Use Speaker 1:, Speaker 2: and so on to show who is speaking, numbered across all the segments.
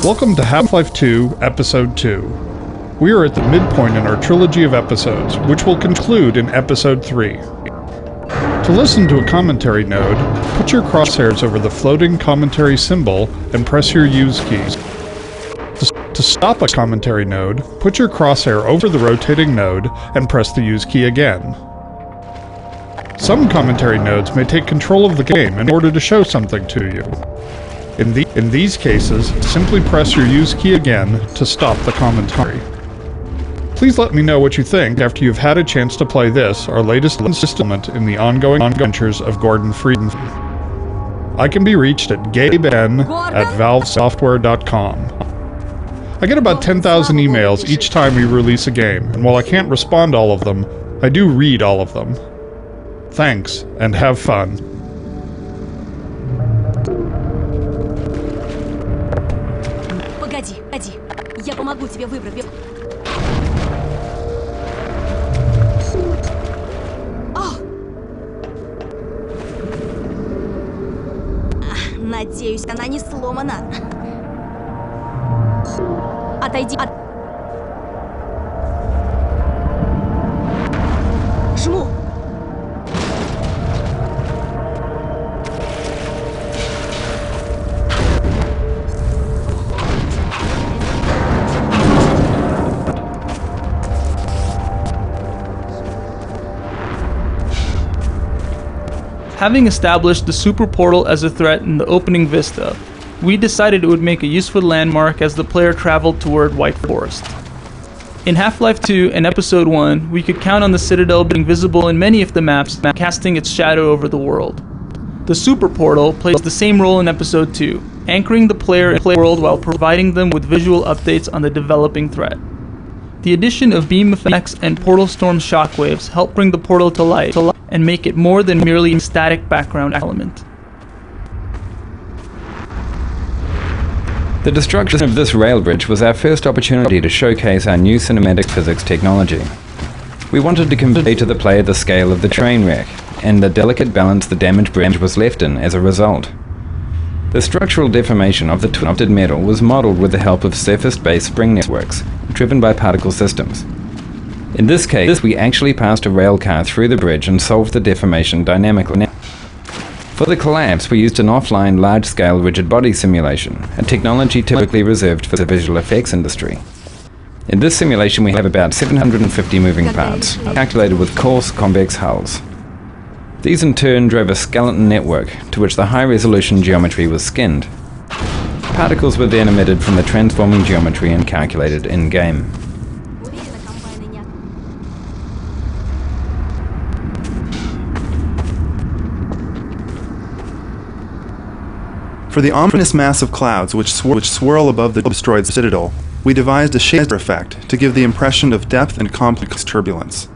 Speaker 1: Welcome to Half-Life 2, Episode 2. We are at the midpoint in our trilogy of episodes, which will conclude in Episode 3. To listen to a commentary node, put your crosshairs over the floating commentary symbol and press your use keys. To stop a commentary node, put your crosshair over the rotating node and press the use key again. Some commentary nodes may take control of the game in order to show something to you. In these cases, simply press your use key again to stop the commentary. Please let me know what you think after you've had a chance to play this, our latest installment in the ongoing adventures of Gordon Freeman. I can be reached at gaben@valvesoftware.com. I get about 10,000 emails each time we release a game, and while I can't respond to all of them, I do read all of them. Thanks, and have fun.
Speaker 2: Погоди, я помогу тебе выбрать. Надеюсь, она не сломана. Отойди. Жму.
Speaker 3: Having established the super portal as a threat in the opening vista, we decided it would make a useful landmark as the player traveled toward White Forest. In Half-Life 2 and Episode 1, we could count on the Citadel being visible in many of the maps, casting its shadow over the world. The super portal plays the same role in Episode 2, anchoring the player in the world while providing them with visual updates on the developing threat. The addition of beam effects and portal storm shockwaves help bring the portal to life and make it more than merely a static background element.
Speaker 4: The destruction of this rail bridge was our first opportunity to showcase our new cinematic physics technology. We wanted to convey to the player the scale of the train wreck, and the delicate balance the damaged bridge was left in as a result. The structural deformation of the twisted metal was modeled with the help of surface-based spring networks, driven by particle systems. In this case, we actually passed a rail car through the bridge and solved the deformation dynamically. For the collapse, we used an offline large-scale rigid body simulation, a technology typically reserved for the visual effects industry. In this simulation we have about 750 moving parts, calculated with coarse, convex hulls. These in turn drove a skeleton network, to which the high-resolution geometry was skinned. Particles were then emitted from the transforming geometry and calculated in-game.
Speaker 5: For the ominous mass of clouds which swirl above the destroyed citadel, we devised a shader effect to give the impression of depth and complex turbulence.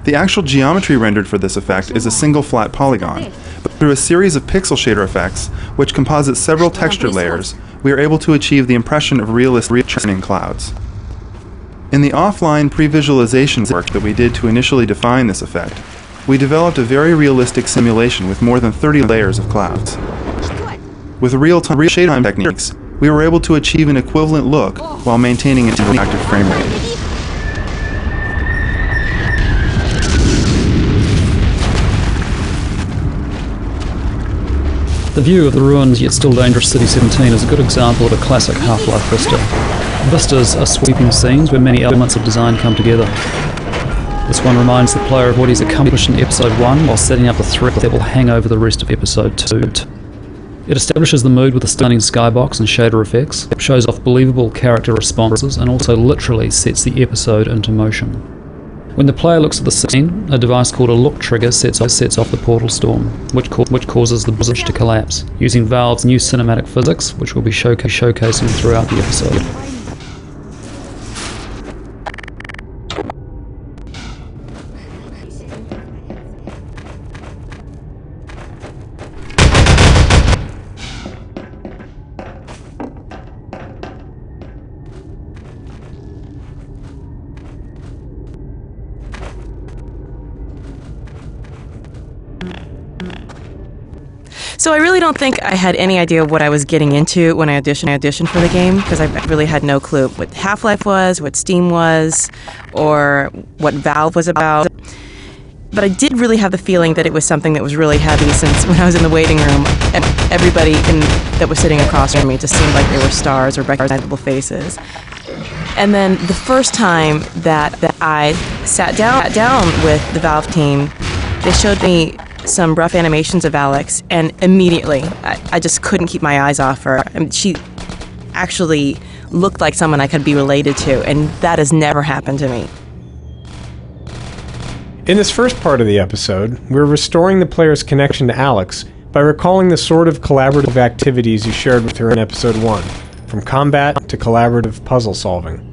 Speaker 5: The actual geometry rendered for this effect is a single flat polygon, but through a series of pixel shader effects, which composite several texture layers, we are able to achieve the impression of realistic churning clouds. In the offline pre-visualization work that we did to initially define this effect, we developed a very realistic simulation with more than 30 layers of clouds. With real-time shade-time techniques, we were able to achieve an equivalent look while maintaining an active frame rate.
Speaker 6: The view of the ruined yet still dangerous City 17 is a good example of a classic Half-Life vista. Vistas are sweeping scenes where many elements of design come together. This one reminds the player of what he's accomplished in Episode 1 while setting up the threat that will hang over the rest of Episode 2. It establishes the mood with the stunning skybox and shader effects, shows off believable character responses, and also literally sets the episode into motion. When the player looks at the scene, a device called a look trigger sets off the portal storm, which causes the bridge to collapse, using Valve's new cinematic physics, which we'll be showcasing throughout the episode.
Speaker 7: So I really don't think I had any idea what I was getting into when I auditioned for the game, because I really had no clue what Half-Life was, what Steam was, or what Valve was about. But I did really have the feeling that it was something that was really heavy, since when I was in the waiting room, everybody that was sitting across from me just seemed like they were stars or recognizable faces. And then the first time that I sat down with the Valve team, they showed me some rough animations of Alex, and immediately I just couldn't keep my eyes off her. I mean, she actually looked like someone I could be related to, and that has never happened to me.
Speaker 8: In this first part of the episode, we're restoring the player's connection to Alex by recalling the sort of collaborative activities you shared with her in episode 1, from combat to collaborative puzzle solving.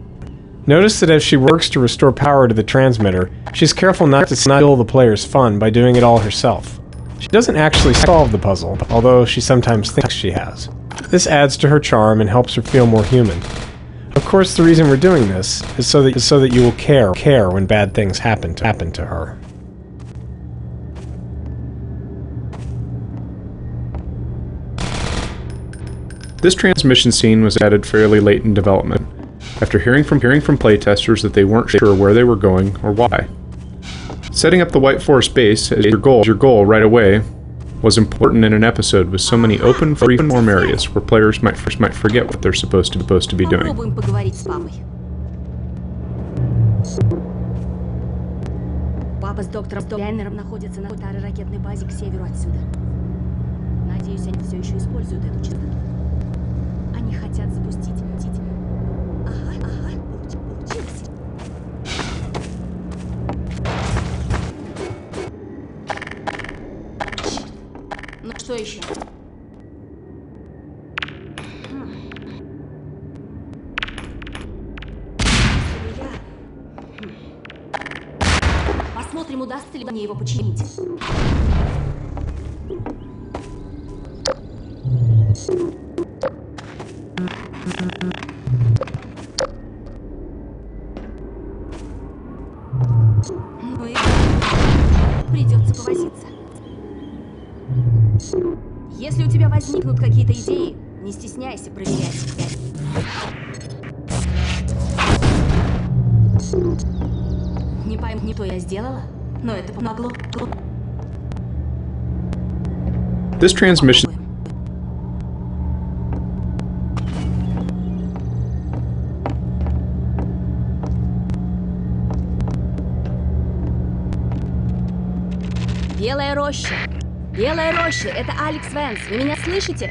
Speaker 8: Notice that as she works to restore power to the transmitter, she's careful not to steal the player's fun by doing it all herself. She doesn't actually solve the puzzle, although she sometimes thinks she has. This adds to her charm and helps her feel more human. Of course, the reason we're doing this is so that you will care when bad things happen to her.
Speaker 1: This transmission scene was added fairly late in development, after hearing from playtesters that they weren't sure where they were going or why. Setting up the White Forest base as your goal right away was important in an episode with so many open, free-form areas where players might forget what they're supposed to be doing.
Speaker 2: Попробуем поговорить с папой. Папа с доктором Лайнером находятся на старой ракетной базе к северу отсюда. Надеюсь, они все еще используют эту частоту. Они хотят запустить. Ага, получилось. Ну что еще? Посмотрим, удастся ли мне его починить. Ну и придется повозиться. Если у тебя возникнут какие-то идеи, не стесняйся проверять. Не пойму, что я сделала, но это помогло.
Speaker 1: This transmission
Speaker 2: Белая роща. Белая роща, это Алекс Вэнс. Вы меня слышите?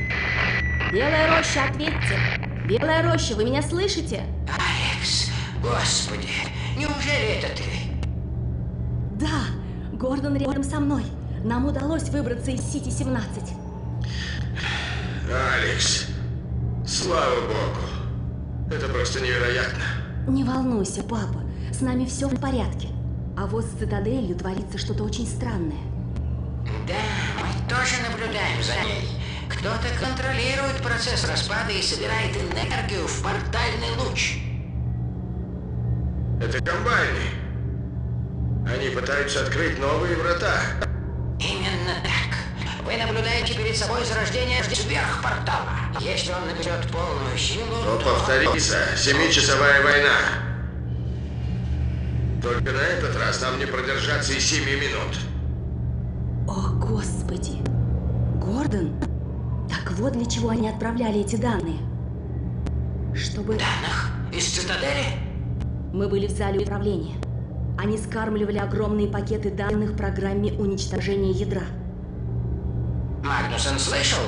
Speaker 2: Белая роща, ответьте. Белая роща, вы меня слышите?
Speaker 9: Алекс, господи, неужели это ты?
Speaker 2: Да, Гордон рядом со мной. Нам удалось выбраться из Сити-17.
Speaker 9: Алекс, слава богу. Это просто невероятно.
Speaker 2: Не волнуйся, папа. С нами все в порядке. А вот с Цитаделью творится что-то очень странное.
Speaker 9: Да, мы тоже наблюдаем за ней. Кто-то контролирует процесс распада и собирает энергию в портальный луч.
Speaker 10: Это комбайны. Они пытаются открыть новые врата.
Speaker 9: Именно так. Вы наблюдаете перед собой зарождение сверхпортала. Если он наберет полную силу...
Speaker 10: Но повторится 7-часовая война. Только на этот раз нам не продержаться и 7 минут.
Speaker 2: О, Господи! Гордон? Так вот для чего они отправляли эти данные. Чтобы...
Speaker 9: Данных? Из Цитадели?
Speaker 2: Мы были в зале управления. Они скармливали огромные пакеты данных программе уничтожения ядра.
Speaker 9: Магнусон слышал?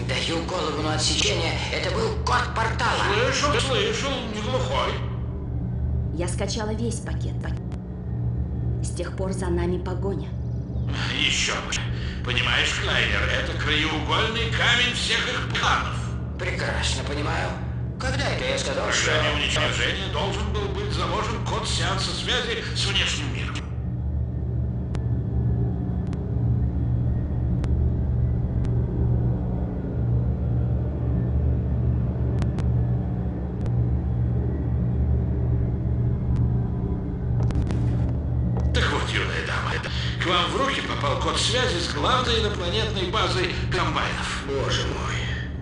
Speaker 9: Даю голову на отсечение. Это был код портала.
Speaker 10: Слышал, не глухой.
Speaker 2: Я скачала весь пакет. С тех пор за нами погоня.
Speaker 10: Еще бы. Понимаешь, Клайнер, это краеугольный камень всех их планов.
Speaker 9: Прекрасно понимаю. Когда это я сказал, что...
Speaker 10: Во время уничтожения должен был быть заложен код сеанса связи с внешним миром. Так вот, юная дама, к вам в руки попал код связи с главной инопланетной базой комбайнов.
Speaker 9: Боже мой.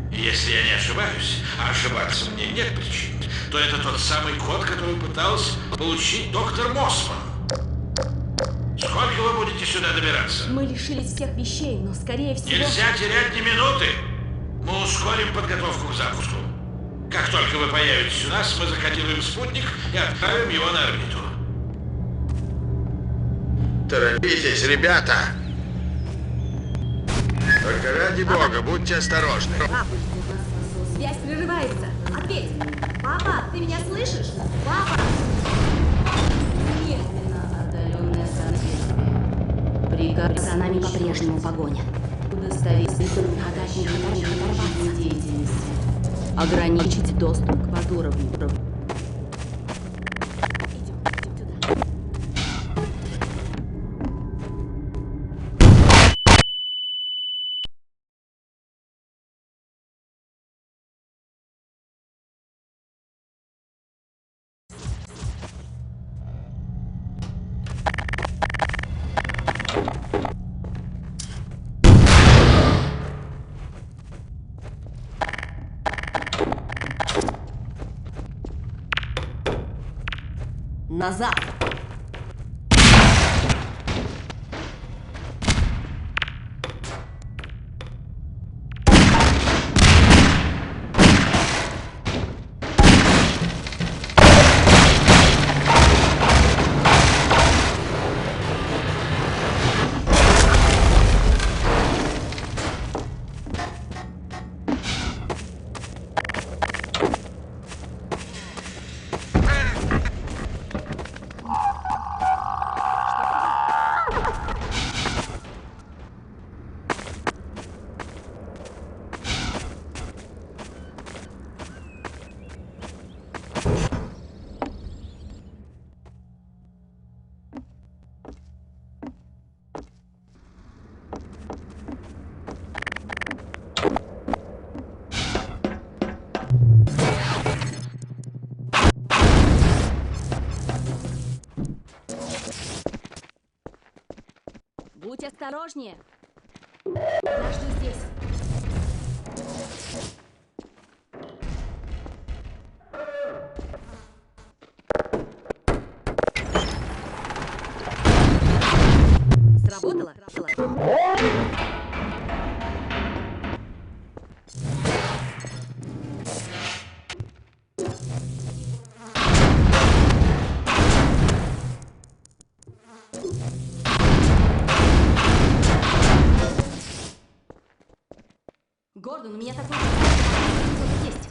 Speaker 10: Если я не ошибаюсь, а ошибаться мне нет причин, то это тот самый код, который пытался получить доктор Мосман. Сколько вы будете сюда добираться?
Speaker 2: Мы лишились всех вещей, но скорее всего...
Speaker 10: Нельзя терять ни минуты. Мы ускорим подготовку к запуску. Как только вы появитесь у нас, мы закодируем спутник и отправим его на орбиту.
Speaker 11: Торопитесь, ребята! Только ради бога, будьте осторожны.
Speaker 2: Папа, связь прерывается. Ответь. Папа, ты меня слышишь? Папа! Медленно отдаленное соответствие. Приказ за нами по-прежнему погоня. Удостовериться в деятельности. Ограничить доступ к подуровню. Назад! Будь осторожнее. Подожди здесь. Сработало? Гордон, у меня такой... Кто-то есть.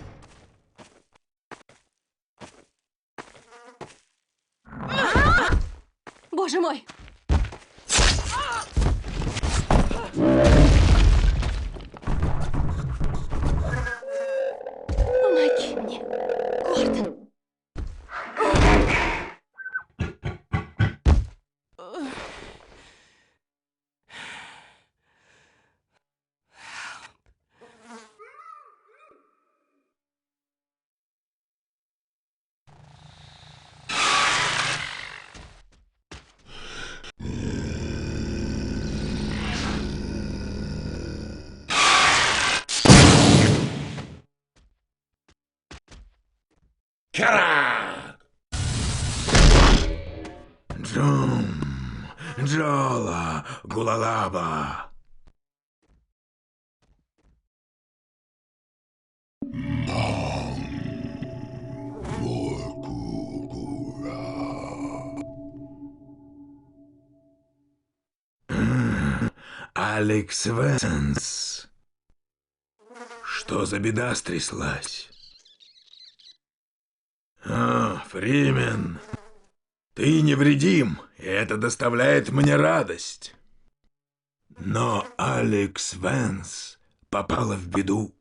Speaker 2: Боже мой! Помоги мне, Гордон.
Speaker 11: Джум, Джола, Гулалаба. Алекс Венс. Что за беда стряслась? Фримен, ты невредим, и это доставляет мне радость. Но Алекс Венс попала в беду.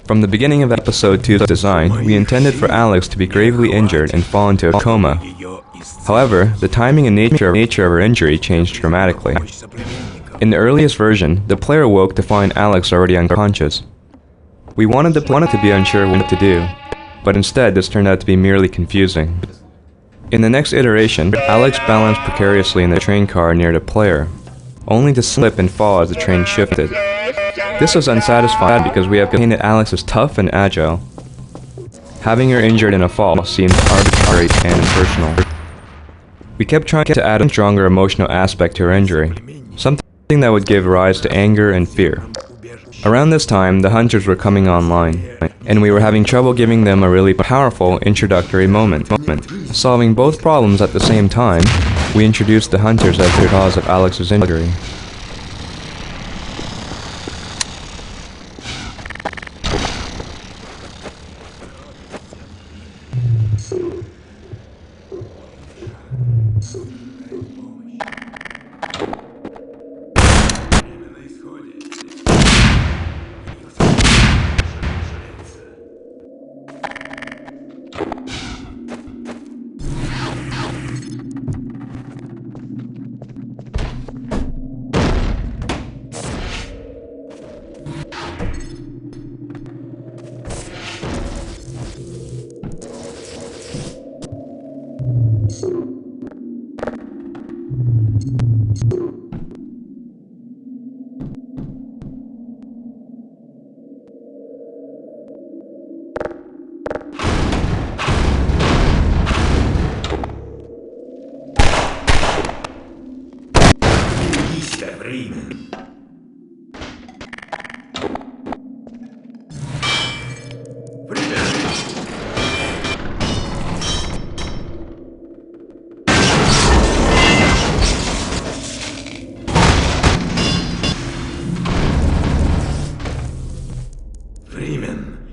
Speaker 12: From the beginning of episode 2's design, we intended for Alex to be gravely injured and fall into a coma. However, the timing and nature of her injury changed dramatically. In the earliest version, the player woke to find Alex already unconscious. We wanted the player to be unsure what to do, but instead this turned out to be merely confusing. In the next iteration, Alex balanced precariously in the train car near the player, only to slip and fall as the train shifted. This was unsatisfying because we have painted Alex as tough and agile. Having her injured in a fall seemed arbitrary and impersonal. We kept trying to add a stronger emotional aspect to her injury, something that would give rise to anger and fear. Around this time, the hunters were coming online, and we were having trouble giving them a really powerful introductory moment. Solving both problems at the same time, we introduced the hunters as the cause of Alex's injury.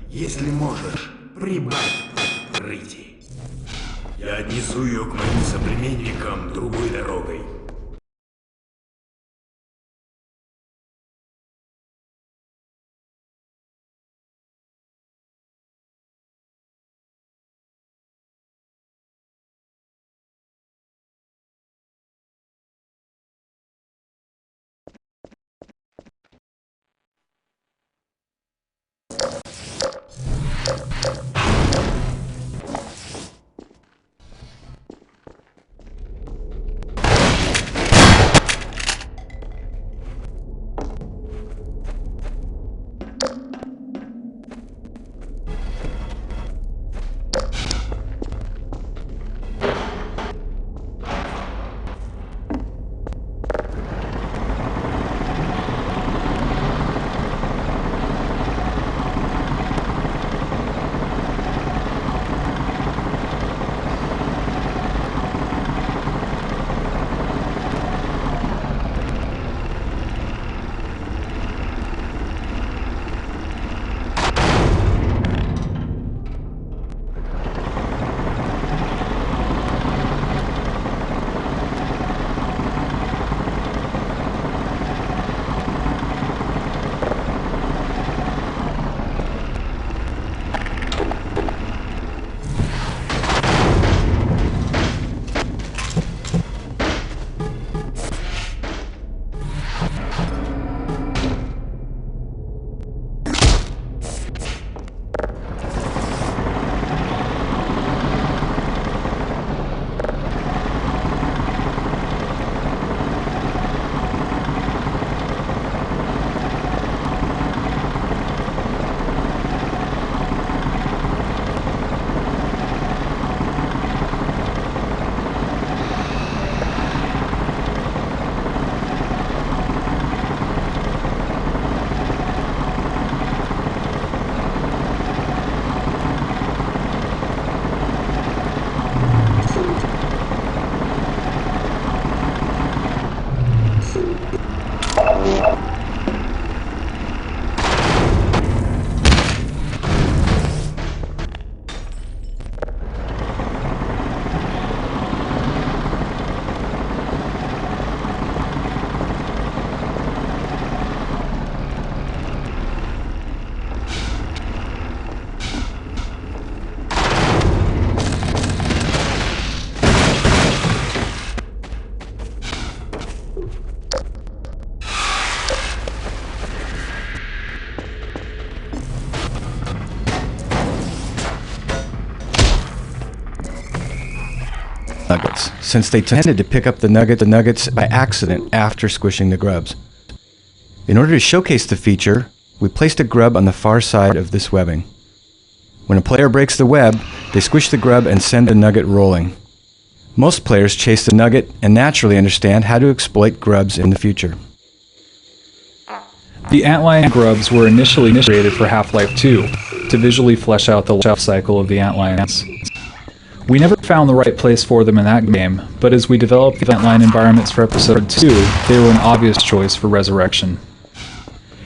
Speaker 11: Если можешь, прибавь прыти. Я отнесу ее к моим соплеменникам другой дорогой.
Speaker 13: nuggets, since they tended to pick up the nuggets by accident after squishing the grubs. In order to showcase the feature, we placed a grub on the far side of this webbing. When a player breaks the web, they squish the grub and send the nugget rolling. Most players chase the nugget and naturally understand how to exploit grubs in the future.
Speaker 14: The antlion grubs were initially created for Half-Life 2 to visually flesh out the life cycle of the antlions. We never found the right place for them in that game, but as we developed the antlion environments for Episode 2, they were an obvious choice for Resurrection.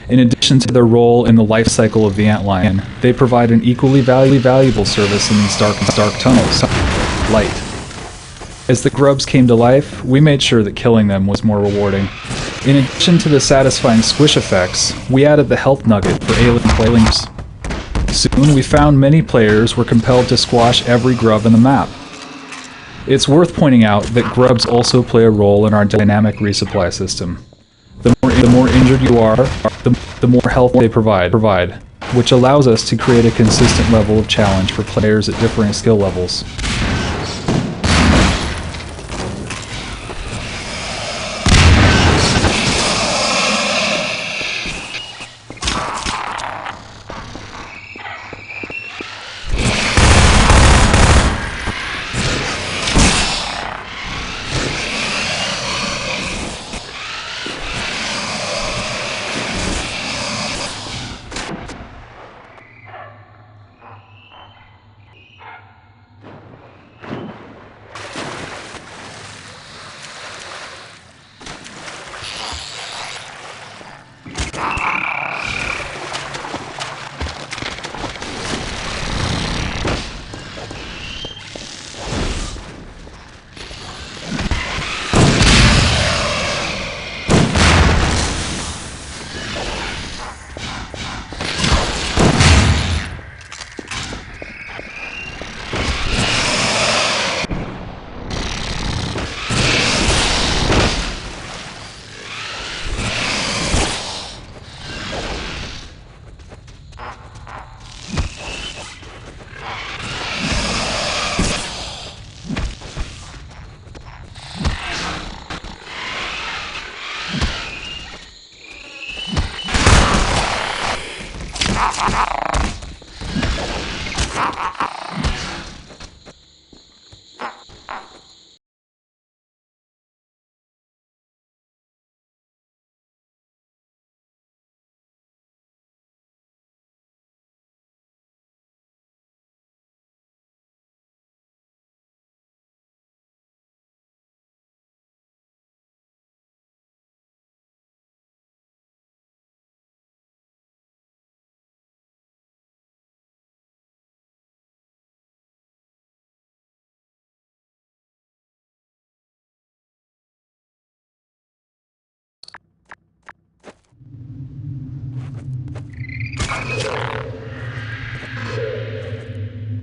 Speaker 14: In addition to their role in the life cycle of the antlion, they provide an equally valuable service in these dark tunnels: light. As the grubs came to life, we made sure that killing them was more rewarding. In addition to the satisfying squish effects, we added the health nugget for alien players. Soon we found many players were compelled to squash every grub in the map. It's worth pointing out that grubs also play a role in our dynamic resupply system. The more injured you are, the more health they provide, which allows us to create a consistent level of challenge for players at differing skill levels.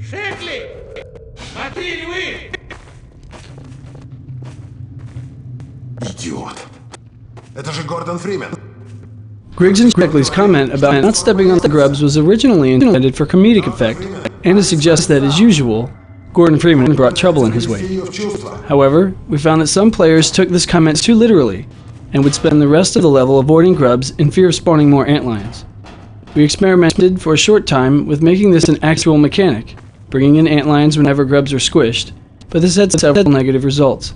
Speaker 10: Шекли! Смотри, вы!
Speaker 11: Идиот. Это же Гордон Фримен.
Speaker 15: Griggs and Sheckley's comment about not stepping on the grubs was originally intended for comedic effect, and to suggest that, as usual, Gordon Freeman brought trouble in his way. However, we found that some players took this comment too literally, and would spend the rest of the level avoiding grubs in fear of spawning more antlions. We experimented for a short time with making this an actual mechanic, bringing in antlions whenever grubs are squished, but this had several negative results.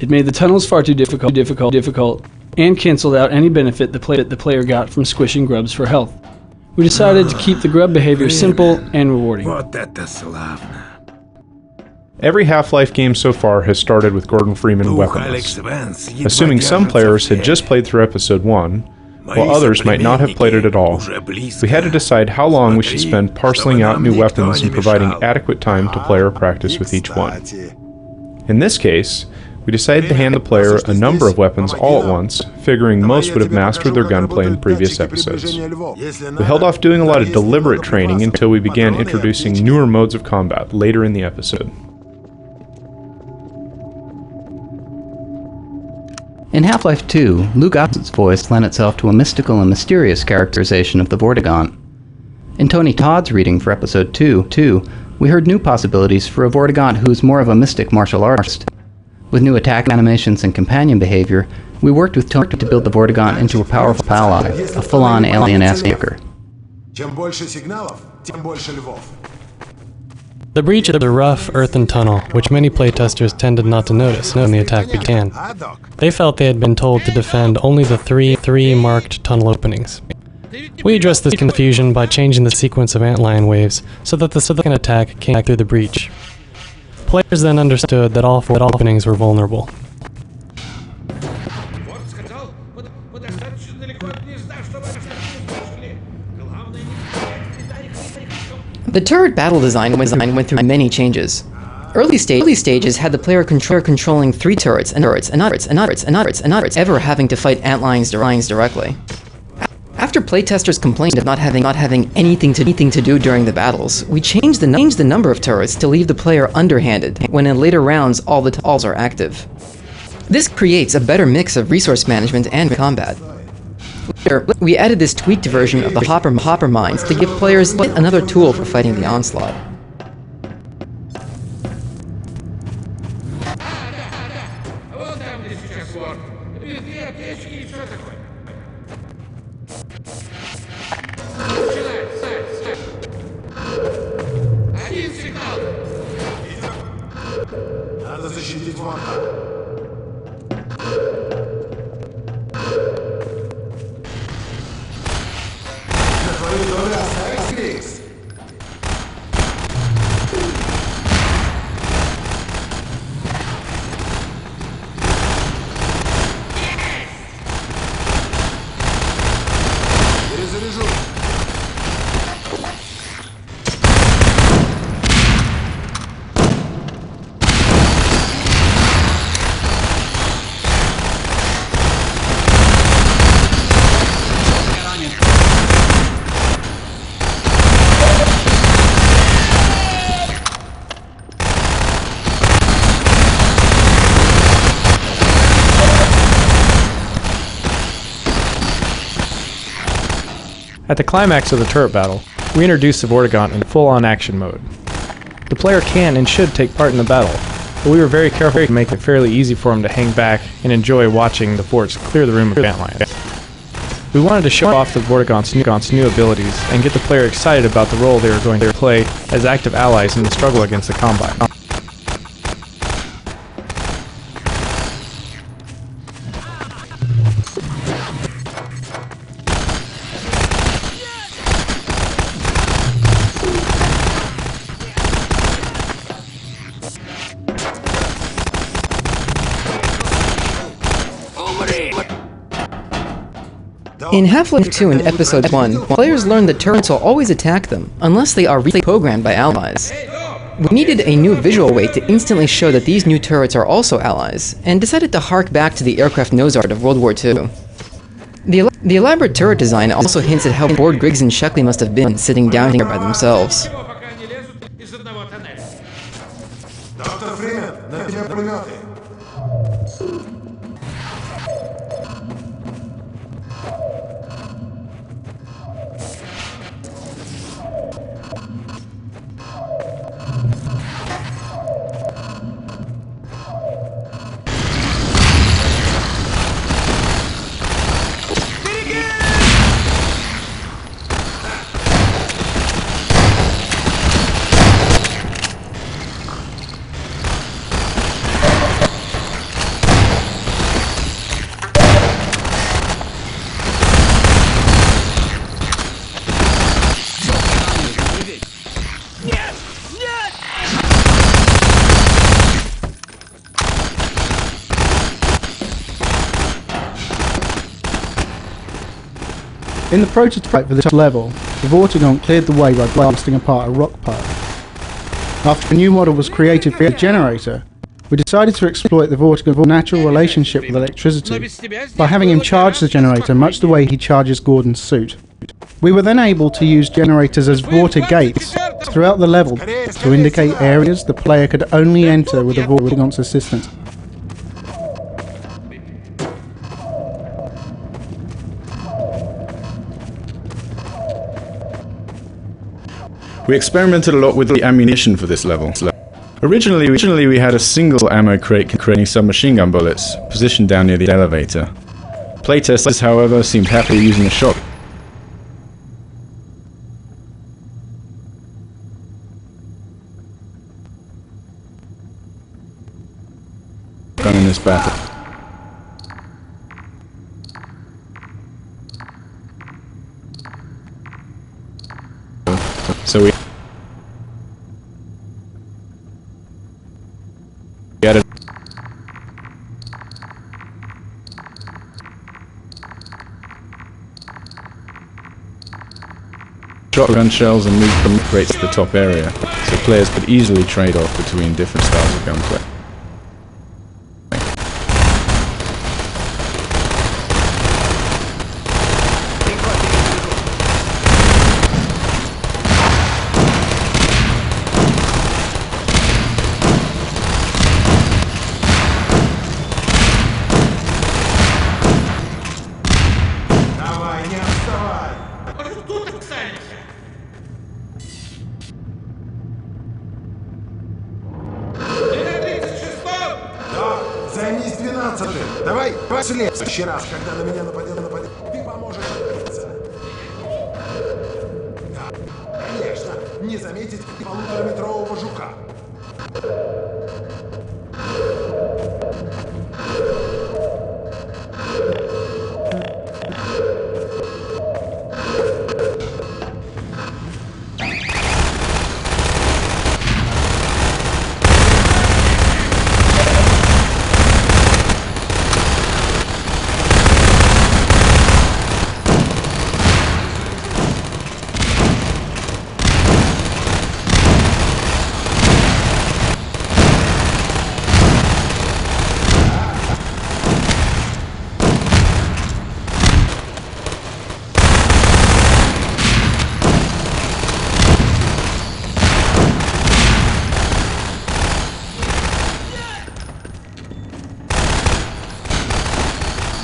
Speaker 15: It made the tunnels far too difficult, and cancelled out any benefit the player got from squishing grubs for health. We decided to keep the grub behavior simple and rewarding.
Speaker 1: Every Half-Life game so far has started with Gordon Freeman weaponless. Assuming some players had just played through Episode 1, while others might not have played it at all, we had to decide how long we should spend parceling out new weapons and providing adequate time to player practice with each one. In this case, we decided to hand the player a number of weapons all at once, figuring most would have mastered their gunplay in previous episodes. We held off doing a lot of deliberate training until we began introducing newer modes of combat later in the episode.
Speaker 16: In Half-Life 2, Lou Gossett's voice lent itself to a mystical and mysterious characterization of the Vortigaunt. In Tony Todd's reading for Episode 2, we heard new possibilities for a Vortigaunt who is more of a mystic martial artist. With new attack animations and companion behavior, we worked with Tony to build the Vortigaunt into a powerful ally, a full-on alien-ass maker.
Speaker 11: Чем больше сигналов, тем больше львов.
Speaker 17: The breach is a rough earthen tunnel, which many playtesters tended not to notice when the attack began. They felt they had been told to defend only the three marked tunnel openings. We addressed this confusion by changing the sequence of antlion waves so that the second attack came back through the breach. Players then understood that all 4 openings were vulnerable.
Speaker 18: The turret battle design went through many changes. Early stages had the player controlling 3 turrets and others, ever having to fight antlions directly. After playtesters complained of not having anything to do during the battles, we changed the number of turrets to leave the player underhanded when in later rounds all the tiles are active. This creates a better mix of resource management and combat. Later, we added this tweaked version of the hopper mines to give players yet another tool for fighting the onslaught.
Speaker 11: Надо защитить ворота.
Speaker 8: At the climax of the turret battle, we introduced the Vortigaunt in full-on action mode. The player can and should take part in the battle, but we were very careful to make it fairly easy for him to hang back and enjoy watching the forts clear the room of antlions. We wanted to show off the Vortigaunt's new abilities and get the player excited about the role they were going to play as active allies in the struggle against the Combine.
Speaker 18: In Half-Life 2 and Episode 1, players learned that turrets will always attack them, unless they are reprogrammed by allies. We needed a new visual way to instantly show that these new turrets are also allies, and decided to hark back to the aircraft nose art of World War II. The elaborate turret design also hints at how bored Griggs and Sheckley must have been sitting down here by themselves.
Speaker 19: In the prototype for this level, the Vortigaunt cleared the way by blasting apart a rock pile. After a new model was created for the generator, we decided to exploit the Vortigaunt's natural relationship with electricity by having him charge the generator much the way he charges Gordon's suit. We were then able to use generators as Vortig gates throughout the level to indicate areas the player could only enter with the Vortigaunt's assistance.
Speaker 20: We experimented a lot with the ammunition for this level. Originally we had a single ammo crate containing submachine gun bullets, positioned down near the elevator. Playtesters, however, seemed happy using a shotgun in this battle. So we added shotgun shells and moved from crates to the top area, so players could easily trade off between different styles of gunplay.
Speaker 11: Займись 12-м. Давай, след. В следующий раз, когда на меня нападет, ты поможешь открыться. Да, конечно, не заметить полутораметрового жука.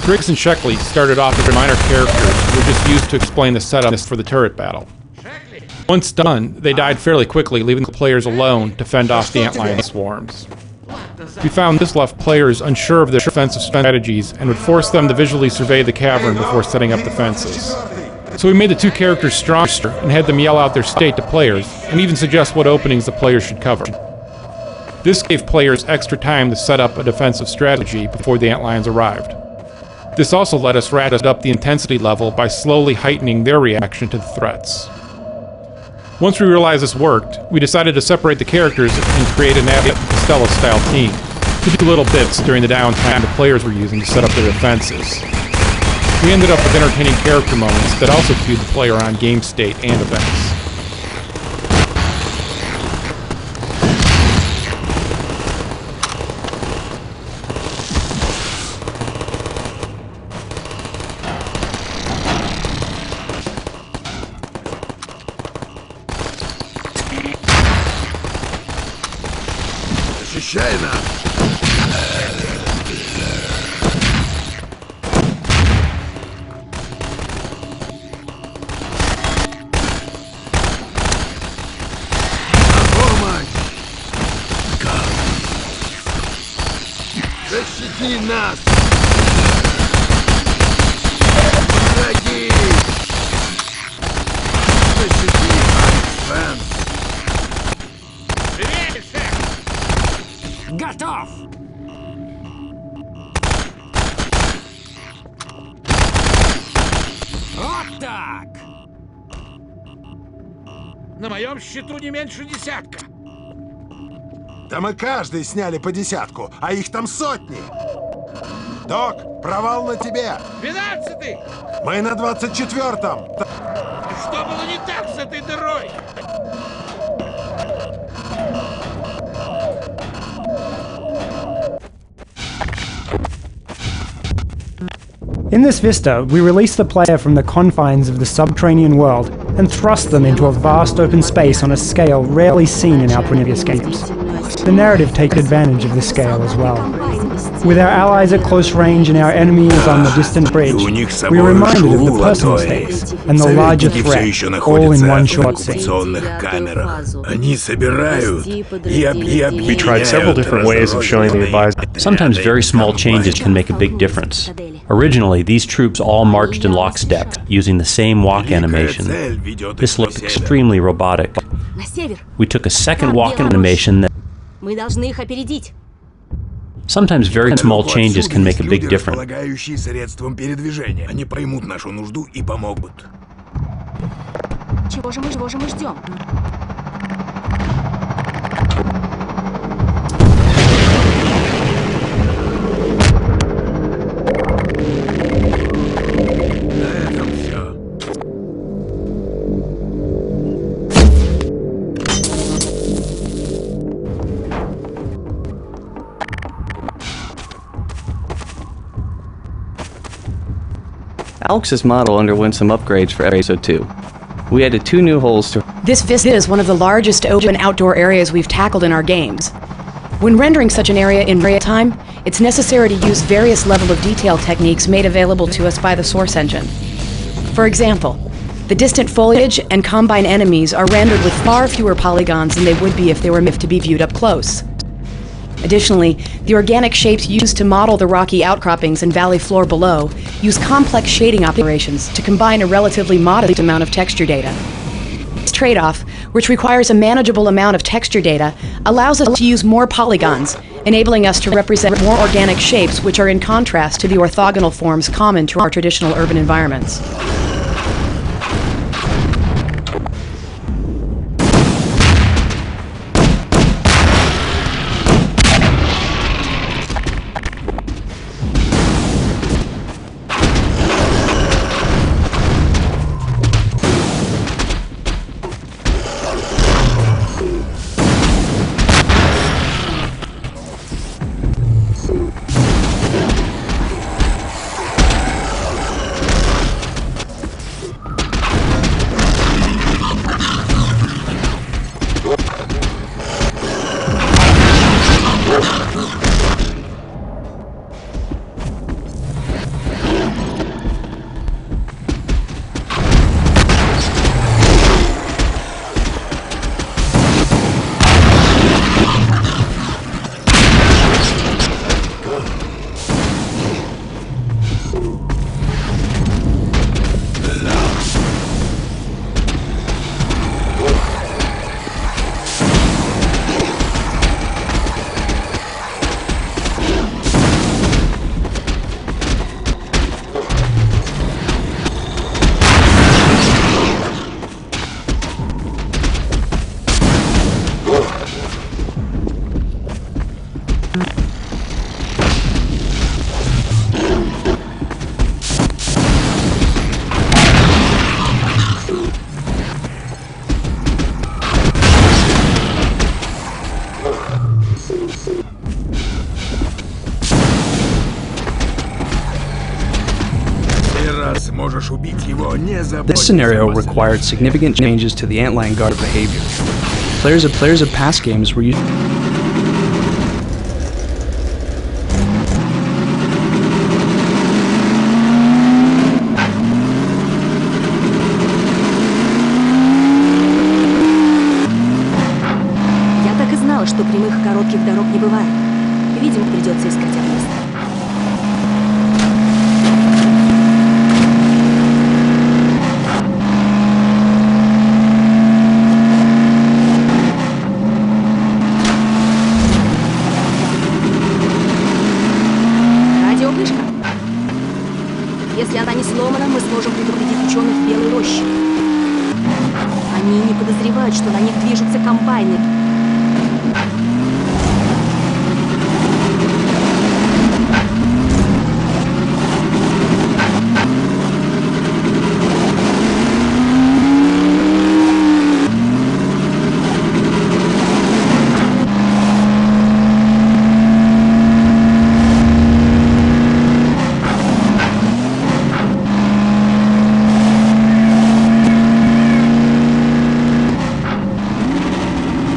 Speaker 21: Briggs and Sheckley started off as minor characters who were just used to explain the setup for the turret battle. Once done, they died fairly quickly, leaving the players alone to fend off the antlion swarms. We found this left players unsure of their defensive strategies and would force them to visually survey the cavern before setting up defenses. So we made the two characters stronger and had them yell out their state to players, and even suggest what openings the players should cover. This gave players extra time to set up a defensive strategy before the antlions arrived. This also let us ratchet up the intensity level by slowly heightening their reaction to the threats. Once we realized this worked, we decided to separate the characters and create an Abbott and Costello-style team to do little bits during the downtime the players were using to set up their defenses. We ended up with entertaining character moments that also cued the player on game state and events.
Speaker 11: Защищай нас! Защити нас! Враги! Защити Альфенс! Готов! Вот так!
Speaker 10: На моем счету не меньше десятка.
Speaker 11: Да мы каждый сняли по десятку, а их там сотни. Док, провал на тебе.
Speaker 10: 12-й!
Speaker 11: Мы на 24-м.
Speaker 10: Что было не так с этой дырой?
Speaker 22: In this vista, we release the player from the confines of the subterranean world and thrust them into a vast open space on a scale rarely seen in our previous games. The narrative takes advantage of this scale as well. With our allies at close range and our enemies on the distant bridge, we are reminded of the personal stakes and the larger threat, all in one short scene.
Speaker 3: We tried several different ways of showing the advisor. Sometimes very small changes can make a big difference. Originally, these troops all marched in lockstep, using the same walk animation. This looked extremely robotic. We took a second walk animation that
Speaker 2: Мы должны их опередить.
Speaker 3: sometimes very small changes can make a big difference.
Speaker 11: Они поймут нашу нужду и помогут.
Speaker 2: Чего же мы ждем?
Speaker 4: Alex's model underwent some upgrades for episode 2. We added 2 new holes to...
Speaker 18: This vista is one of the largest open outdoor areas we've tackled in our games. When rendering such an area in real time, it's necessary to use various level of detail techniques made available to us by the source engine. For example, the distant foliage and combine enemies are rendered with far fewer polygons than they would be if they were meant to be viewed up close. Additionally, the organic shapes used to model the rocky outcroppings and valley floor below use complex shading operations to combine a relatively modest amount of texture data. This trade-off, which requires a manageable amount of texture data, allows us to use more polygons, enabling us to represent more organic shapes which are in contrast to the orthogonal forms common to our traditional urban environments.
Speaker 23: This scenario required significant changes to the antlion guard behavior. Players of past games were used.
Speaker 2: Я так и знала, что прямых и коротких дорог не бывает. Видимо, придется искать место. Если она не сломана, мы сможем предупредить ученых в Белой роще. Они не подозревают, что на них движутся комбайны.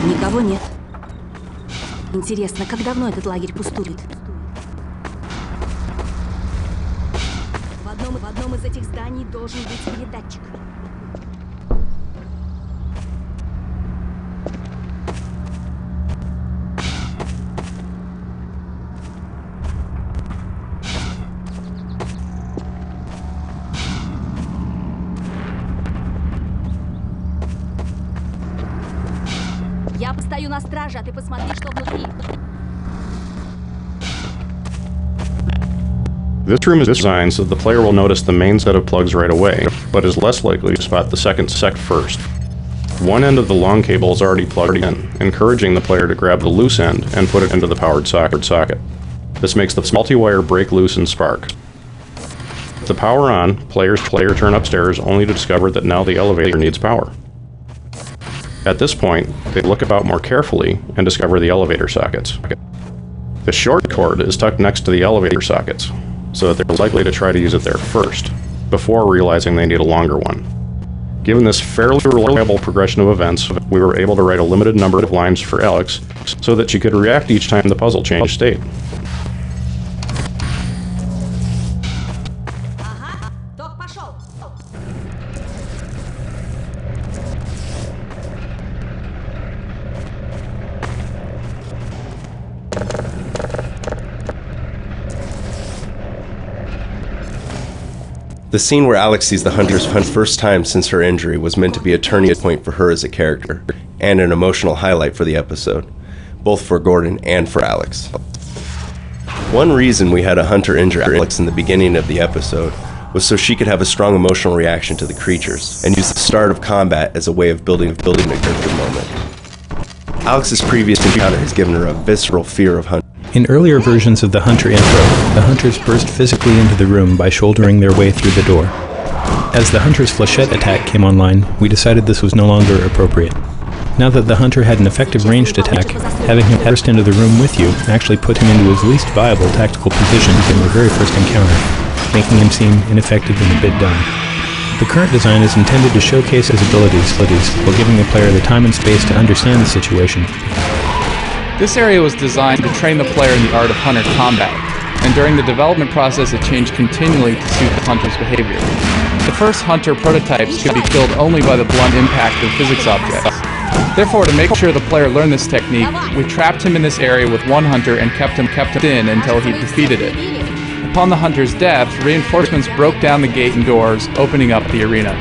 Speaker 2: Никого нет. Интересно, как давно этот лагерь пустует? из этих зданий должен быть передатчик. Я постою на страже, а ты посмотри, что внутри.
Speaker 3: This room is designed so the player will notice the main set of plugs right away, but is less likely to spot the second sec first. One end of the long cable is already plugged in, encouraging the player to grab the loose end and put it into the powered socket. This makes the multi-wire break loose and spark. With the power on, players turn upstairs only to discover that now the elevator needs power. At this point, they look about more carefully and discover the elevator sockets. The short cord is tucked next to the elevator sockets, so that they're likely to try to use it there first, before realizing they need a longer one. Given this fairly reliable progression of events, we were able to write a limited number of lines for Alex, so that she could react each time the puzzle changed state.
Speaker 5: The scene where Alex sees the Hunter's first time since her injury was meant to be a turning point for her as a character, and an emotional highlight for the episode, both for Gordon and for Alex. One reason we had a Hunter injure Alex in the beginning of the episode was so she could have a strong emotional reaction to the creatures, and use the start of combat as a way of building a character moment. Alex's previous encounter has given her a visceral fear of Hunter.
Speaker 6: In earlier versions of the Hunter intro, the Hunters burst physically into the room by shouldering their way through the door. As the Hunter's flechette attack came online, we decided this was no longer appropriate. Now that the Hunter had an effective ranged attack, having him burst into the room with you actually put him into his least viable tactical position in your very first encounter, making him seem ineffective and a bit dumb. The current design is intended to showcase his abilities while giving the player the time and space to understand the situation.
Speaker 7: This area was designed to train the player in the art of hunter combat, and during the development process it changed continually to suit the hunter's behavior. The first hunter prototypes could be killed only by the blunt impact of physics objects. Therefore, to make sure the player learned this technique, we trapped him in this area with one hunter and kept him in until he defeated it. Upon the hunter's death, reinforcements broke down the gate and doors, opening up the arena.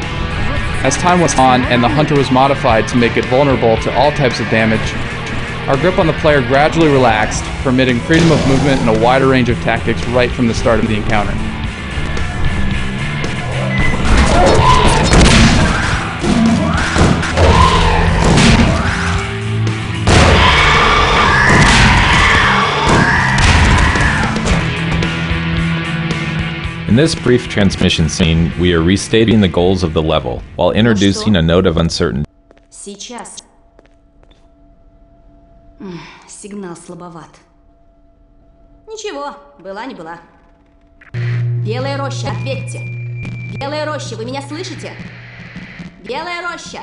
Speaker 7: As time went on and the hunter was modified to make it vulnerable to all types of damage, our grip on the player gradually relaxed, permitting freedom of movement and a wider range of tactics right from the start of the encounter.
Speaker 12: In this brief transmission scene, we are restating the goals of the level, while introducing a note of uncertainty.
Speaker 2: Сейчас. Сигнал слабоват. Ничего, была не была. Белая роща, ответьте. Белая роща, вы меня слышите? Белая роща.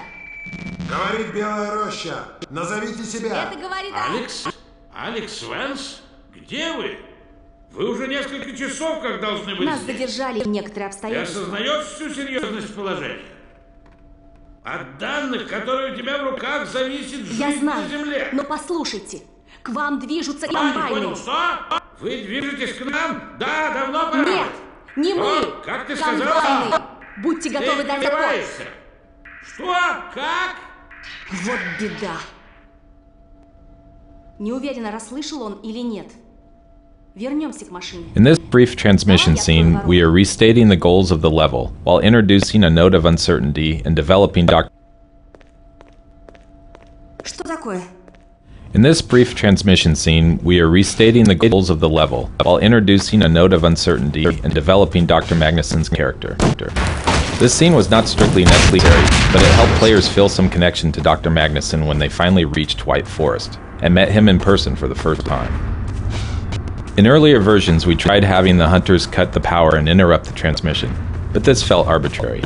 Speaker 11: Говорит Белая роща. Назовите себя.
Speaker 2: Это говорит
Speaker 10: Алекс? Алекс Венс? Где вы? Вы уже несколько часов как должны быть
Speaker 2: Нас
Speaker 10: здесь.
Speaker 2: задержали некоторые
Speaker 10: Ты
Speaker 2: обстоятельства.
Speaker 10: осознаешь всю серьезность положения? От данных, которые у тебя в руках, зависит жизнь
Speaker 2: Я знаю,
Speaker 10: на Земле.
Speaker 2: но послушайте. К вам движутся
Speaker 10: Не
Speaker 2: комбайны.
Speaker 10: понял, что? Вы движетесь к нам? Да, давно пора.
Speaker 2: Нет, не мы.
Speaker 10: О, как ты
Speaker 2: комбайны.
Speaker 10: сказала?
Speaker 2: Будьте готовы
Speaker 10: Ты
Speaker 2: дать отпор.
Speaker 10: издеваешься? Что? Как?
Speaker 2: Вот беда. Не уверена, расслышал он или нет. Вернемся к машине.
Speaker 12: In this brief transmission scene, we are restating the goals of the level, while introducing a note of uncertainty and developing
Speaker 2: Что такое?
Speaker 12: In this brief transmission scene, we are restating the goals of the level, while introducing a note of uncertainty and developing Dr. Magnuson's character. This scene was not strictly necessary, but it helped players feel some connection to Dr. Magnuson when they finally reached White Forest, and met him in person for the first time. In earlier versions, we tried having the hunters cut the power and interrupt the transmission, but this felt arbitrary.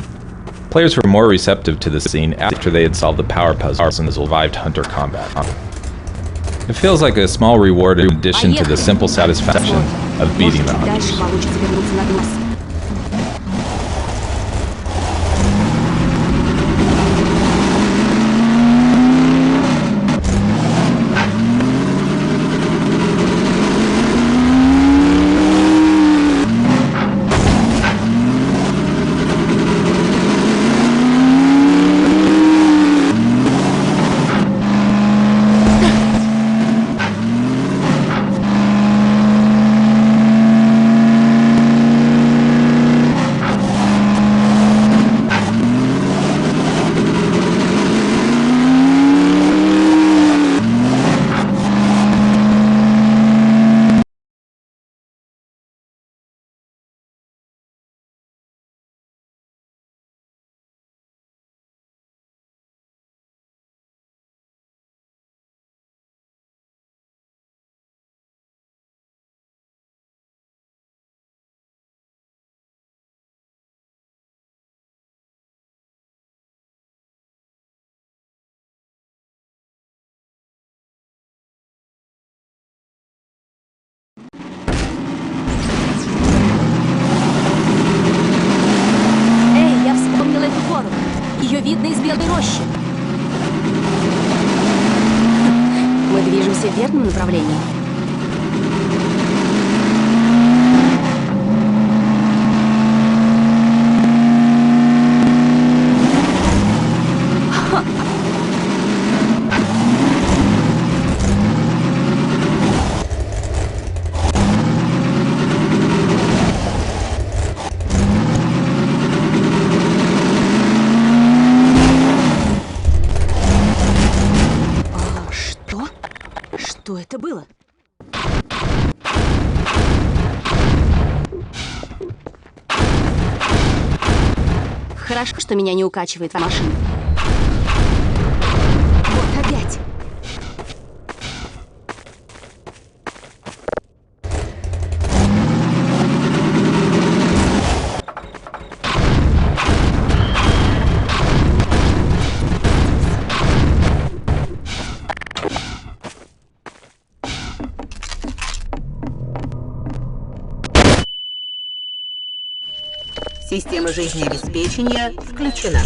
Speaker 12: Players were more receptive to the scene after they had solved the power puzzles and survived hunter combat. It feels like a small reward in addition to the simple satisfaction of beating the hunters.
Speaker 2: Дальше получится вернуться на глаз. движемся в верном направлении. Что это было? Хорошо, что меня не укачивает машина. Вот опять.
Speaker 9: Система жизнеобеспечения включена.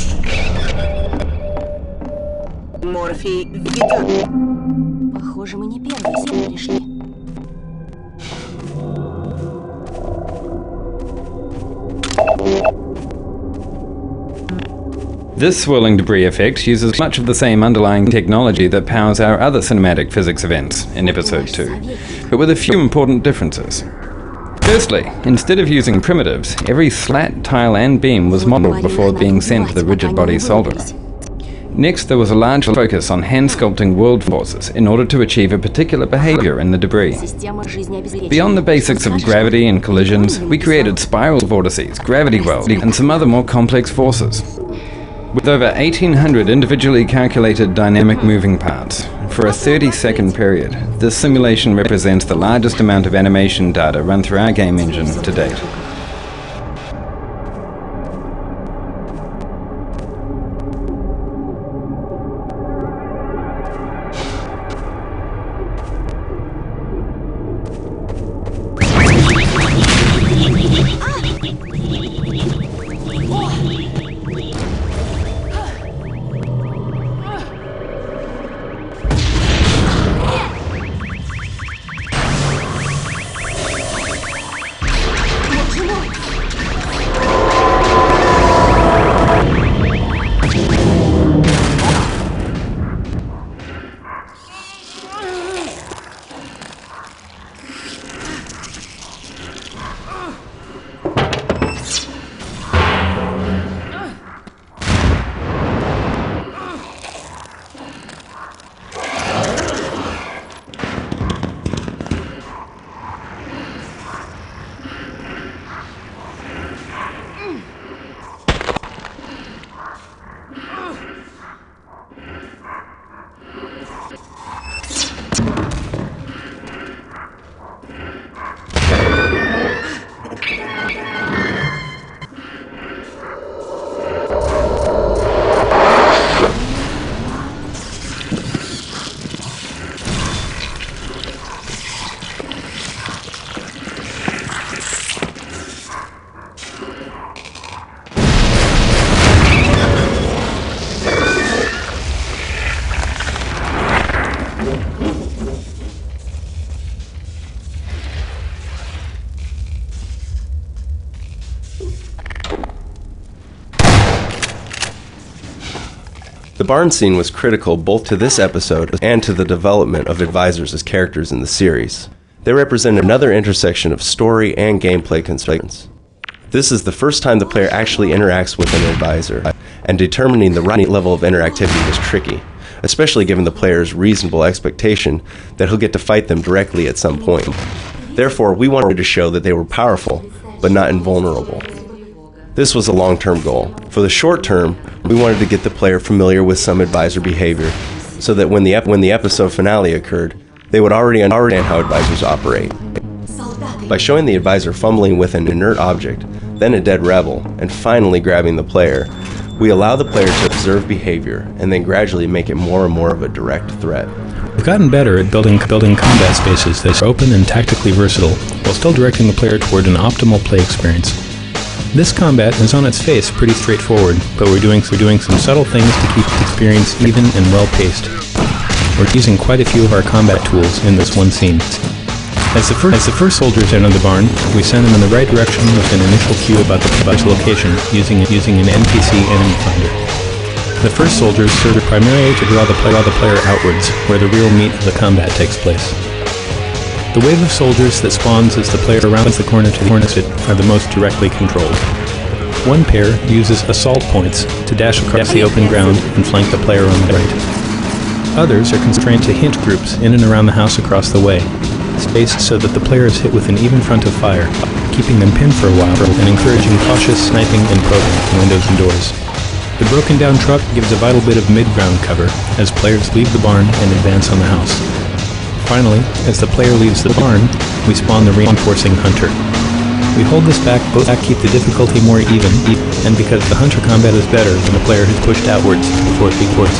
Speaker 9: Морфий введен.
Speaker 2: Похоже, мы не первые сюда пришли.
Speaker 13: This swirling debris effect uses much of the same underlying technology that powers our other cinematic physics events in Episode 2, but with a few important differences. Firstly, instead of using primitives, every slat, tile and beam was modelled before being sent to the rigid body solderer. Next, there was a large focus on hand sculpting world forces in order to achieve a particular behaviour in the debris. Beyond the basics of gravity and collisions, we created spiral vortices, gravity wells, and some other more complex forces. With over 1,800 individually calculated dynamic moving parts, for a 30-second period, this simulation represents the largest amount of animation data run through our game engine to date.
Speaker 5: The barn scene was critical both to this episode and to the development of advisors as characters in the series. They represent another intersection of story and gameplay constraints. This is the first time the player actually interacts with an advisor, and determining the right level of interactivity was tricky, especially given the player's reasonable expectation that he'll get to fight them directly at some point. Therefore, we wanted to show that they were powerful, but not invulnerable. This was a long-term goal. For the short term, we wanted to get the player familiar with some advisor behavior, so that when the episode finale occurred, they would already understand how advisors operate. By showing the advisor fumbling with an inert object, then a dead rebel, and finally grabbing the player, we allow the player to observe behavior and then gradually make it more and more of a direct threat.
Speaker 6: We've gotten better at building combat spaces that are open and tactically versatile, while still directing the player toward an optimal play experience. This combat is on its face pretty straightforward, but we're doing some subtle things to keep the experience even and well-paced. we're using quite a few of our combat tools in this one scene. As the first soldiers enter the barn, we send them in the right direction with an initial cue about the location using an NPC enemy finder. The first soldiers serve primarily to draw the player outwards, where the real meat of the combat takes place. The wave of soldiers that spawns as the player rounds the corner to the exit are the most directly controlled. One pair uses assault points to dash across the open ground and flank the player on the right. Others are constrained to hint groups in and around the house across the way, spaced so that the player is hit with an even front of fire, keeping them pinned for a while and encouraging cautious sniping and probing at windows and doors. The broken down truck gives a vital bit of mid-ground cover as players leave the barn and advance on the house. Finally, as the player leaves the barn, we spawn the reinforcing hunter. We hold this back both to keep the difficulty more even, and because the hunter combat is better when the player has pushed outwards before it begins.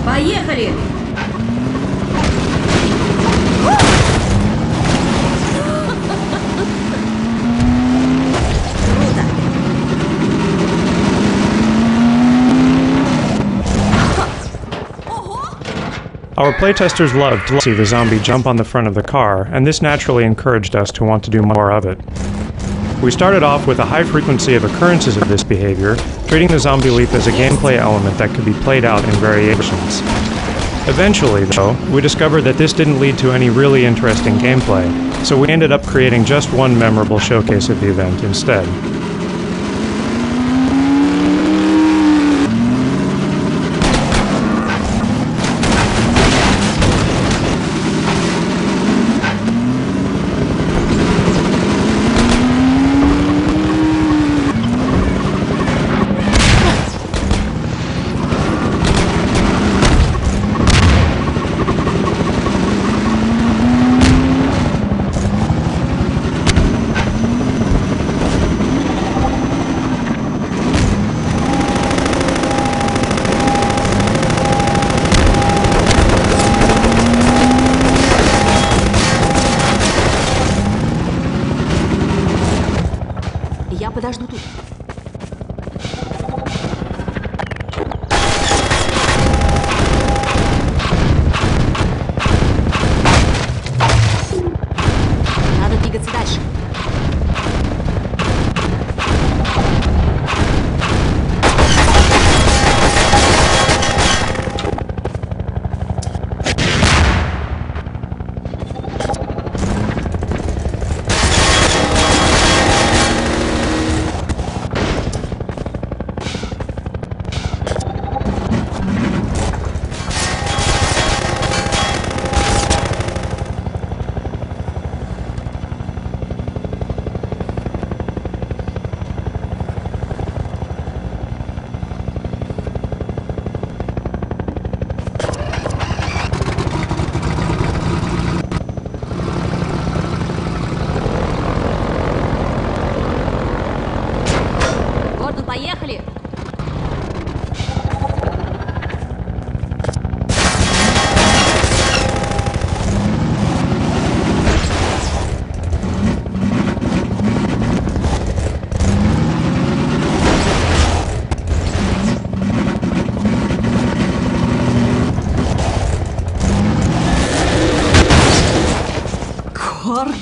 Speaker 2: Поехали!
Speaker 8: Our playtesters loved to see the zombie jump on the front of the car, and this naturally encouraged us to want to do more of it. We started off with a high frequency of occurrences of this behavior, treating the zombie leap as a gameplay element that could be played out in variations. Eventually, though, we discovered that this didn't lead to any really interesting gameplay, so we ended up creating just one memorable showcase of the event instead.
Speaker 2: Я подожду тут. Надо двигаться дальше.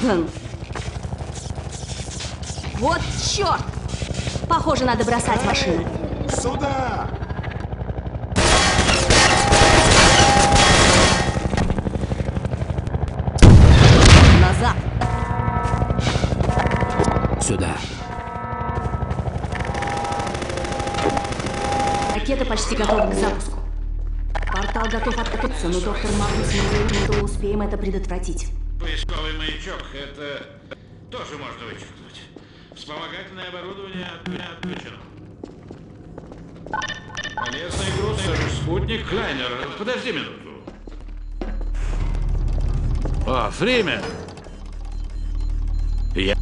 Speaker 2: Гордон! Вот черт! Похоже, надо бросать машину.
Speaker 11: Сюда!
Speaker 2: Назад!
Speaker 11: Сюда.
Speaker 2: Ракета почти готова к запуску. Портал готов открыться, но доктор Магнус не говорит, что успеем это предотвратить.
Speaker 10: Поисковый маячок, это тоже можно вычеркнуть. Вспомогательное оборудование от меня отключено. Полезный груз, спутник Клайнер. Подожди минуту. О, Фримен.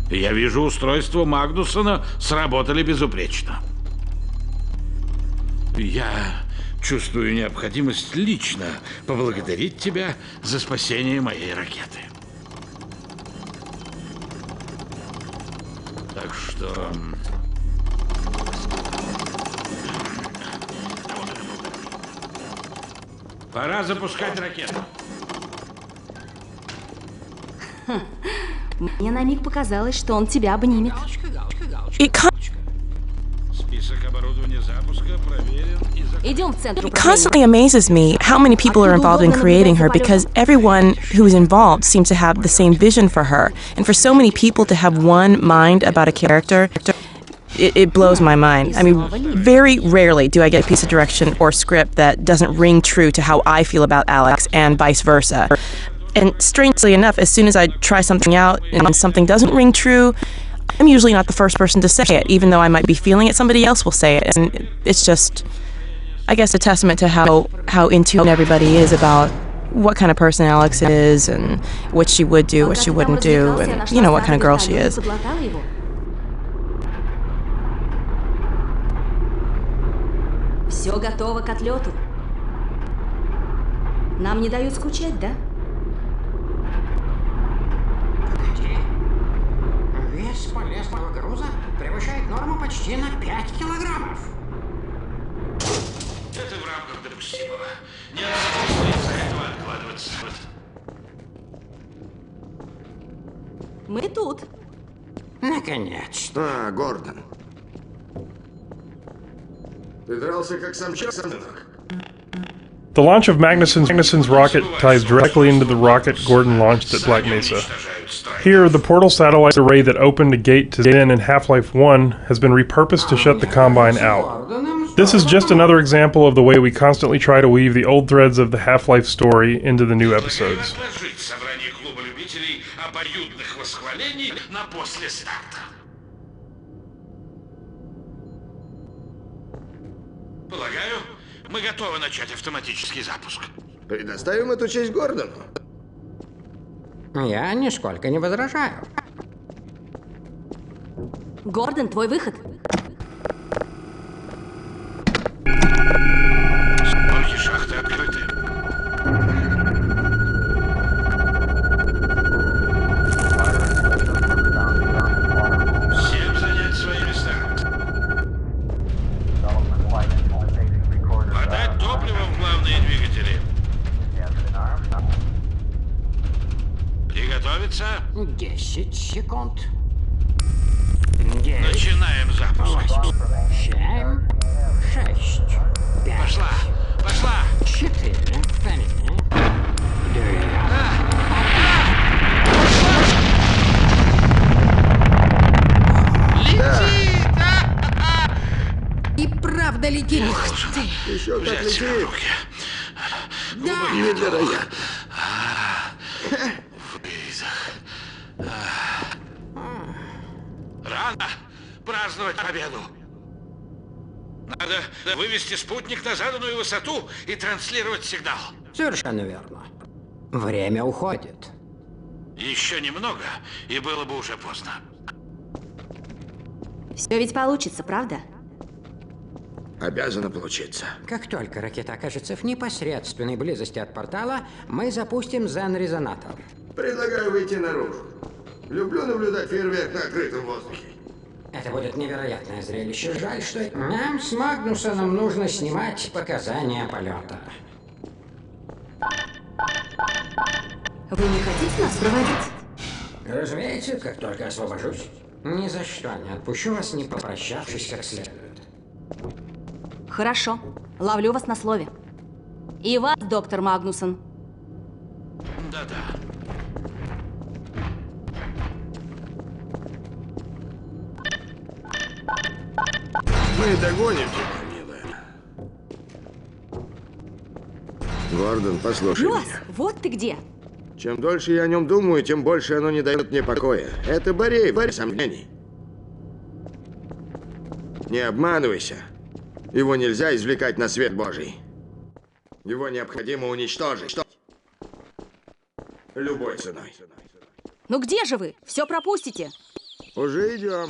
Speaker 10: Я вижу, устройство Магнусона сработали безупречно. Я чувствую необходимость лично поблагодарить тебя за спасение моей ракеты. Так что... Пора запускать ракету.
Speaker 2: Мне на миг показалось, что он тебя обнимет.
Speaker 10: Список оборудования запуска проверен и
Speaker 2: Идем в центр
Speaker 1: It constantly amazes me how many people are involved in creating her because everyone who is involved seems to have the same vision for her. And for so many people to have one mind about a character, it blows my mind. I mean, very rarely do I get a piece of direction or script that doesn't ring true to how I feel about Alex and vice versa. And strangely enough, as soon as I try something out and something doesn't ring true, I'm usually not the first person to say it, even though I might be feeling it, somebody else will say it. And it's just, I guess, a testament to how in tune everybody is about what kind of person Alex is and what she would do, what she wouldn't do, and, you know, what kind of girl she is.
Speaker 2: Все готово к отлету. Нам не дают скучать, да?
Speaker 14: Вес полезного груза превышает норму почти на 5 килограммов.
Speaker 10: Это в рамках допустимого. Нет смысла из-за этого откладываться.
Speaker 2: Мы тут.
Speaker 14: Наконец-то.
Speaker 11: А, Гордон. Ты дрался как самчонок.
Speaker 15: The launch of Magnuson's rocket ties directly into the rocket Gordon launched at Black Mesa. Here, the portal satellite array that opened a gate to Zen in Half-Life 1 has been repurposed to shut the Combine out. This is just another example of the way we constantly try to weave the old threads of the Half-Life story into the new episodes.
Speaker 10: Полагаю, мы готовы начать автоматический запуск.
Speaker 11: Предоставим эту честь Гордону.
Speaker 14: Я нисколько не возражаю.
Speaker 2: Гордон, твой выход.
Speaker 10: Створки шахты открыты. Всем занять свои места. Подать топливо в главные двигатели. Приготовиться.
Speaker 14: 10 секунд.
Speaker 10: Начинаем запуск.
Speaker 14: 7, 6, 5.
Speaker 10: Пошла, пошла.
Speaker 14: 4, 3, 2.
Speaker 10: Летит!
Speaker 14: И правда летит.
Speaker 11: Еще как
Speaker 10: Взять себя в
Speaker 11: летит.
Speaker 10: руки.
Speaker 14: Да.
Speaker 11: Невероятно.
Speaker 10: Выдох. Рано праздновать победу. Надо вывести спутник на заданную высоту и транслировать сигнал.
Speaker 14: Совершенно верно. Время уходит.
Speaker 10: Еще немного, и было бы уже поздно.
Speaker 2: Все ведь получится, правда?
Speaker 11: Обязано получиться.
Speaker 14: Как только ракета окажется в непосредственной близости от портала, мы запустим Зен-резонатор.
Speaker 11: Предлагаю выйти наружу. Люблю наблюдать фейерверк на открытом воздухе.
Speaker 14: Это будет невероятное зрелище. Жаль, что нам с Магнусоном нужно снимать показания полета.
Speaker 2: Вы не хотите нас проводить?
Speaker 14: Разумеется, как только освобожусь. Ни за что не отпущу вас, не попрощавшись как следует.
Speaker 2: Хорошо. Ловлю вас на слове. И вас, доктор Магнусон.
Speaker 10: Да-да.
Speaker 11: Мы догоним тебя, милая. Гордон, послушай
Speaker 2: Пёс,
Speaker 11: меня.
Speaker 2: вот ты где.
Speaker 11: Чем дольше я о нем думаю, тем больше оно не дает мне покоя. Это Борей, сомнений. Не обманывайся. Его нельзя извлекать на свет Божий. Его необходимо уничтожить. Любой ценой.
Speaker 2: Ну где же вы? Все пропустите.
Speaker 11: Уже идем.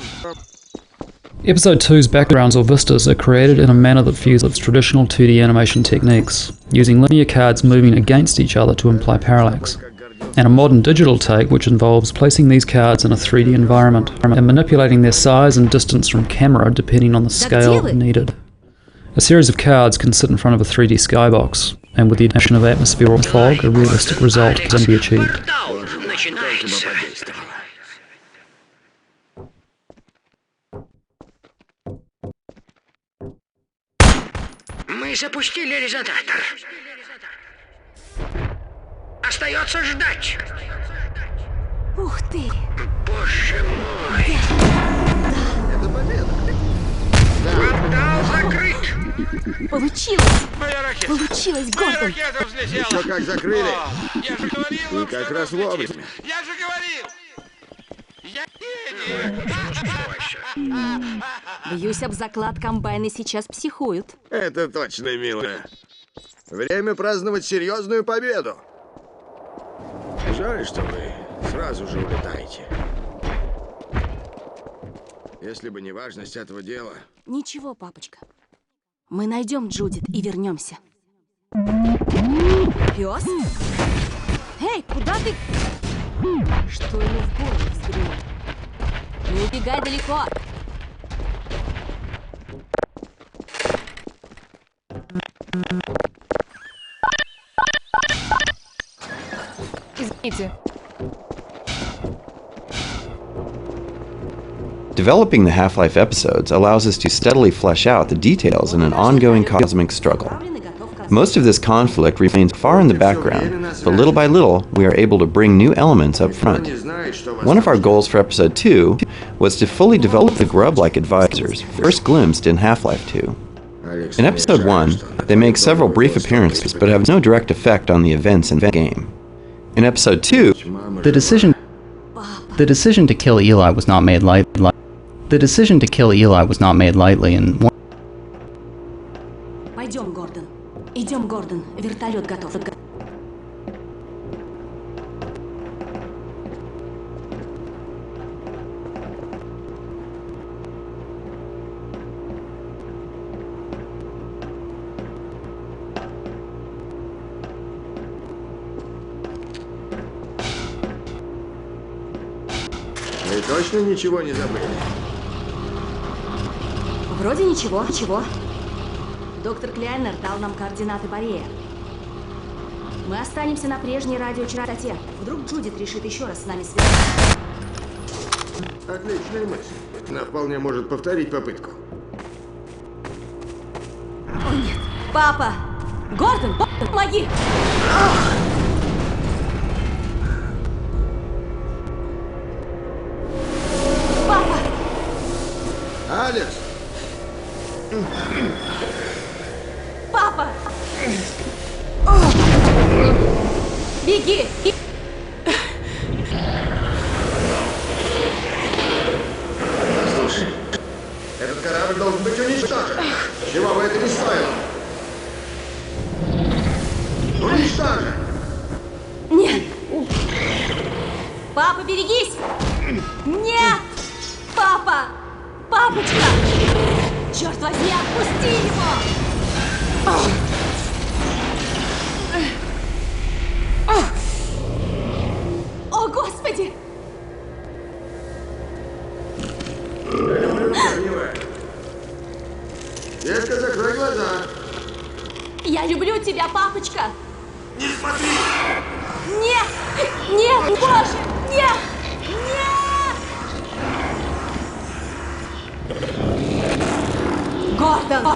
Speaker 16: Episode 2's backgrounds or vistas are created in a manner that fuses traditional 2D animation techniques, using linear cards moving against each other to imply parallax, and a modern digital take which involves placing these cards in a 3D environment and manipulating their size and distance from camera depending on the scale needed. A series of cards can sit in front of a 3D skybox, and with the addition of atmosphere or fog, a realistic result can be achieved.
Speaker 14: Мы запустили резонатор. Остается ждать.
Speaker 2: Ух ты!
Speaker 14: Боже мой!
Speaker 11: Это победа!
Speaker 14: Портал закрыт!
Speaker 2: Получилось!
Speaker 10: Моя ракета!
Speaker 2: Получилось,
Speaker 10: Моя
Speaker 2: Гордон!
Speaker 10: ракета взлетела!
Speaker 11: Еще как закрыли!
Speaker 10: Я же говорил вам,
Speaker 11: И как
Speaker 10: что
Speaker 11: раз
Speaker 10: она
Speaker 11: вовремя.
Speaker 10: взлетит. Я же говорил! Я гений!
Speaker 2: Бьюсь об заклад, комбайны сейчас психуют.
Speaker 11: Это точно, милая. Время праздновать серьезную победу. Жаль, что вы сразу же улетаете. Если бы не важность этого дела...
Speaker 2: Ничего, папочка. Мы найдем Джудит и вернемся. Пёс? Эй, куда ты? Что ему в голову взбрело? Не убегай далеко.
Speaker 18: Извините.
Speaker 5: Developing the Half-Life episodes allows us to steadily flesh out the details in an ongoing cosmic struggle. Most of this conflict remains far in the background, but little by little, we are able to bring new elements up front. One of our goals for Episode 2 was to fully develop the grub-like advisors, first glimpsed in Half-Life 2. In Episode 1, they make several brief appearances, but have no direct effect on the events in the game. In Episode 2,
Speaker 17: the decision to kill Eli was not made lightly. The decision to kill Eli was not made lightly, and
Speaker 2: Пойдем, Гордон. Идем, Гордон. Вертолет готов.
Speaker 11: Вы точно ничего не забыли?
Speaker 2: Вроде ничего. Доктор Кляйнер дал нам координаты Борея. Мы останемся на прежней радиочастоте. Вдруг Джудит решит еще раз с нами связаться.
Speaker 11: Отличная мысль. Она вполне может повторить попытку.
Speaker 2: О нет! Папа! Гордон, помоги! Папа!
Speaker 11: Алекс!
Speaker 2: Папа! Беги!
Speaker 11: Послушай, этот корабль должен быть уничтожен. Чего бы это ни стоило. Уничтожен!
Speaker 2: Нет! Папа, берегись! Нет! Папа! Папочка! Черт возьми, отпусти его! О, Господи!
Speaker 11: Детка, закрой глаза.
Speaker 2: Я люблю тебя, папочка!
Speaker 11: Не смотри!
Speaker 2: Нет! Нет, Боже! Нет! Да.